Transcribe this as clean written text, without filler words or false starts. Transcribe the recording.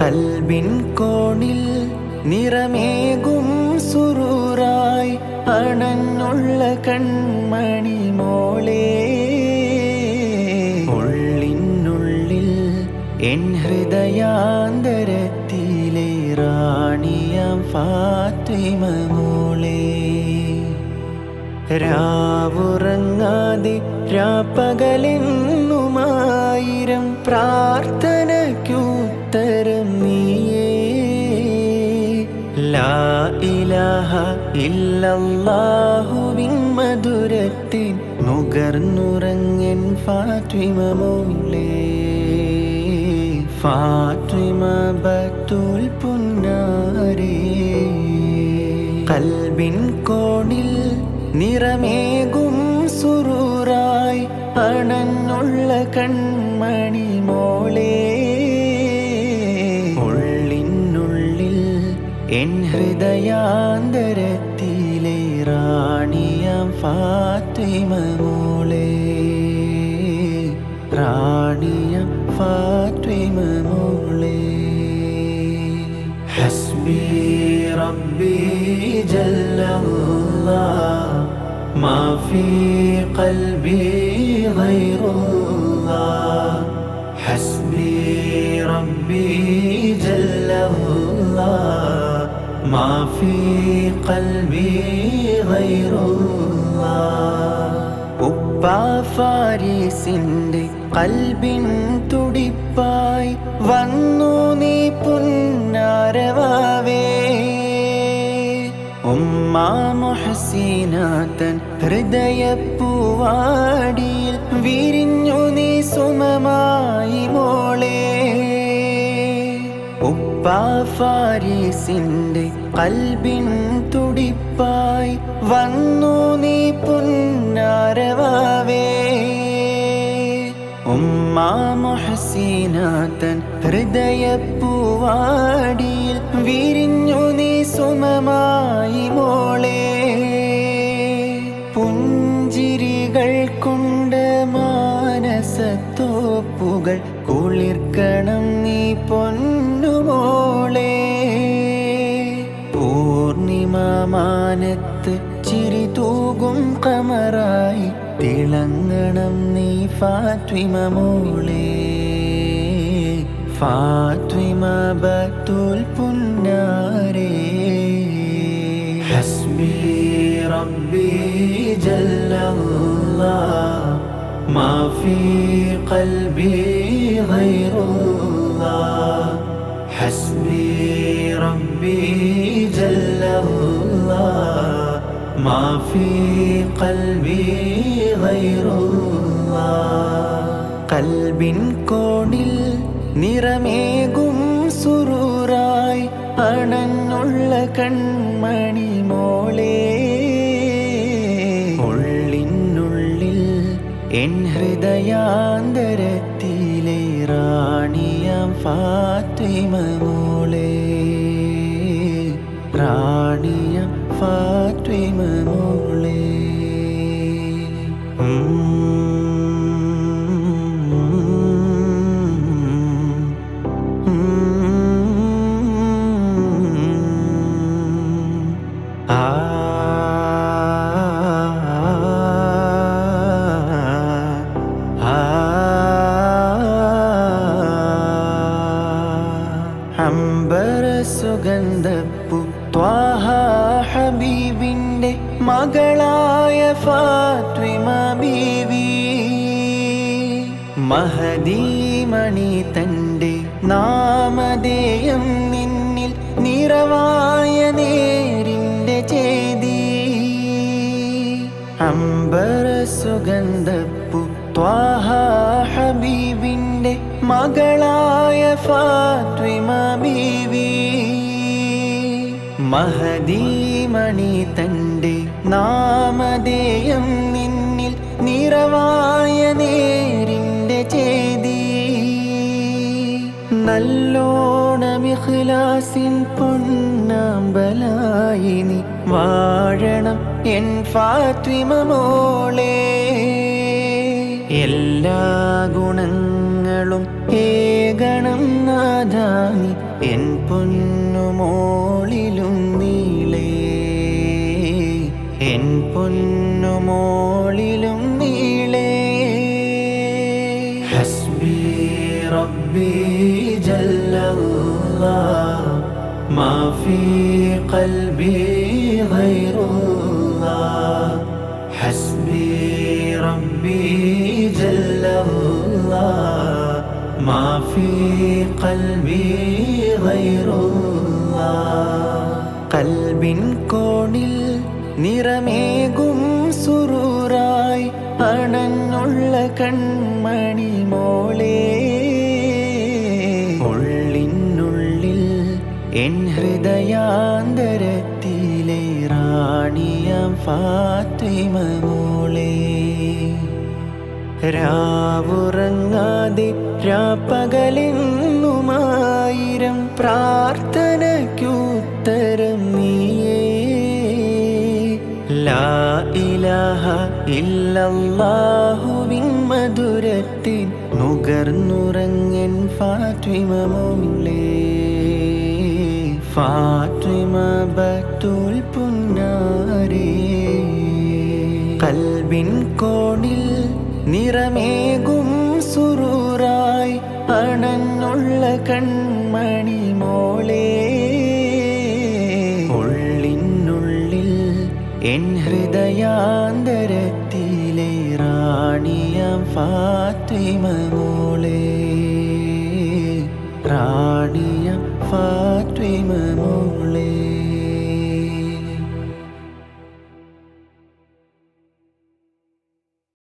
കൽബിൻ കോണിൽ നിറമേകും സുറൂറായി അണഞ്ഞുള്ള കൺമണി മോളെ, ഉള്ളിനുള്ളിൽ എൻ ഹൃദയാന്തരത്തിലെ റാണിയാം ഫാത്തിമ മോളെ. രാവുറങ്ങാതെ രാപ്പകലെന്നുമായിരം പ്രാർത്ഥനയ്ക്കുത്തരം നീയേ. ലാ ഇലാഹ ഇല്ലല്ലാഹുവിൻ മധുരത്തിൻ നുകർന്നുറങ്ങൻ ഫാത്തിമ മോളെ. ഫാത്തിമ ബത്തുൽ പുന്നാരേ. കൽബിൻ കോണിൽ നിറമേകും സുറൂറായി അണഞ്ഞുള്ള കൺമണി മോളെ, ഉള്ളിനുള്ളിൽ എൻ ഹൃദയാന്തരത്തിലെ റാണിയാം ഫാത്തിമ മോളെ. റാണിയാം ഫാത്തിമ മോളെ. ഹസ്ബി റബ്ബി ജല്ലല്ലാഹ് മാ ഫീ ഖൽബി ഗൈറുല്ലാഹ്. ഹസ്ബി റബ്ബി ജല്ലല്ലാഹ് മാ ഫീ ഖൽബി ഗൈറുല്ലാഹ്. ഉപ്പാ ഫാരിസിന്റെ കൽബിൻ തുടിപ്പായി വന്നു നീ പുന്നാരവാവേ. ഉമ്മ മുഹ്സിനാത്തൻ ഹൃദയപ്പൂവാടിയിൽ വിരിഞ്ഞു നീ സുമമായി മോളെ. ഉപ്പാ ഫാരിസിന്റെ കൽബിൻ തുടിപ്പായി വന്നു നീ പുന്നാരവാവേ. ഉമ്മ മുഹ്സിനാത്തൻ ഹൃദയപ്പൂവാടിയിൽ വിരിഞ്ഞു നീ സുമമായി മോളെ. പുഞ്ചിരികൾ കൊണ്ട് മാനസത്തോപ്പുകൾ കുളിർക്കണം നീ പൊന്നുമോളെ. പൂർണിമമാനത്ത് ചിരി തൂകും കമറായി തിളങ്ങണം നീ ഫാത്തിമ മോളെ. ഫാത്തിമ ബത്തുൽ പുന്നാരേ. ഹസ്ബി റബ്ബി ജല്ലല്ലാഹ് മാ ഫീ ഖൽബി ഗൈറുല്ലാഹ്. ഹസ്ബി റബ്ബി ജല്ലല്ലാഹ് മാ ഫീ ഖൽബി ഗൈറുല്ലാഹ്. കൽബിൻ കോണിൽ നിറമേകും സുറൂറായി അണഞ്ഞുള്ള കൺമണി മോളെ, ഉള്ളിനുള്ളിൽ എൻ ഹൃദയാന്തരത്തിലെ റാണിയാം ഫാത്തിമ മോളെ. റാണിയാം ഫാത്തിമ മോളെ. അംബര സുഗന്ധപ്പു ത്വാഹ ഹബീബിന്റെ മകളായ ഫാത്തിമ ബീവി. മഹദീമണി തന്റെ നാമധേയം നിന്നിൽ നിറവായ നേരിന്റെ ചേതി. അംബര സുഗന്ധപ്പു ത്വാഹ ഹബീബിന്റെ മകളായ ഫാത്തിമ ബീവി. മഹദീമണി തൻ്റെ നാമധേയം നിന്നിൽ നിറവായ നേരിൻ്റെ ചേതി നല്ലോണം ഇഖ്ലാസിൻ പൊന്നാമ്പലായി നീ വാഴണം എൻ ഫാത്തിമ മോളെ എല്ലാ ഗുണങ്ങളും ഏകണം നാദാനി എൻ പൊന്നുമോളിലും നീളേ എൻ പൊന്നുമോളിലും നീളേ ഹസ്ബി റബ്ബി ജല്ലല്ലാഹ് മാ ഫീ ഖൽബി ഗൈറുല്ലാഹ് ഹസ്ബി റബ്ബി ജല്ലല്ലാഹ് മാ ഫീ ഖൽബി ഗൈറുല്ലാഹ് ഖൽബിൻ കോണിൽ നിറമേകും സുറൂറായി അണഞ്ഞുള്ള കൺമണി മോളെ ഉള്ളിനുള്ളിൽ എൻ ഹൃദയാന്തരത്തിലെ റാണിയാം ഫാത്തിമ മോളെ രാവുറങ്ങാതെ രാപ്പകലെന്നുമായിരം പ്രാർത്ഥനയ്ക്കുത്തരം നീയേ ലാ ഇലാഹ ഇല്ലല്ലാഹുവിൻ മധുരത്തിൻ നുകർന്നുറങ്ങൻ ഫാത്തിമ മോളെ ഫാത്തിമ ബത്തുൽ പുന്നാരേ ഖൽബിൻ കോണിൽ നിറമേകും സുറൂറായി അണഞ്ഞുള്ള കൺമണി മോളെ ഉള്ളിനുള്ളിൽ എൻ ഹൃദയാന്തരത്തിലെ റാണിയാം ഫാത്തിമ മോളെ റാണി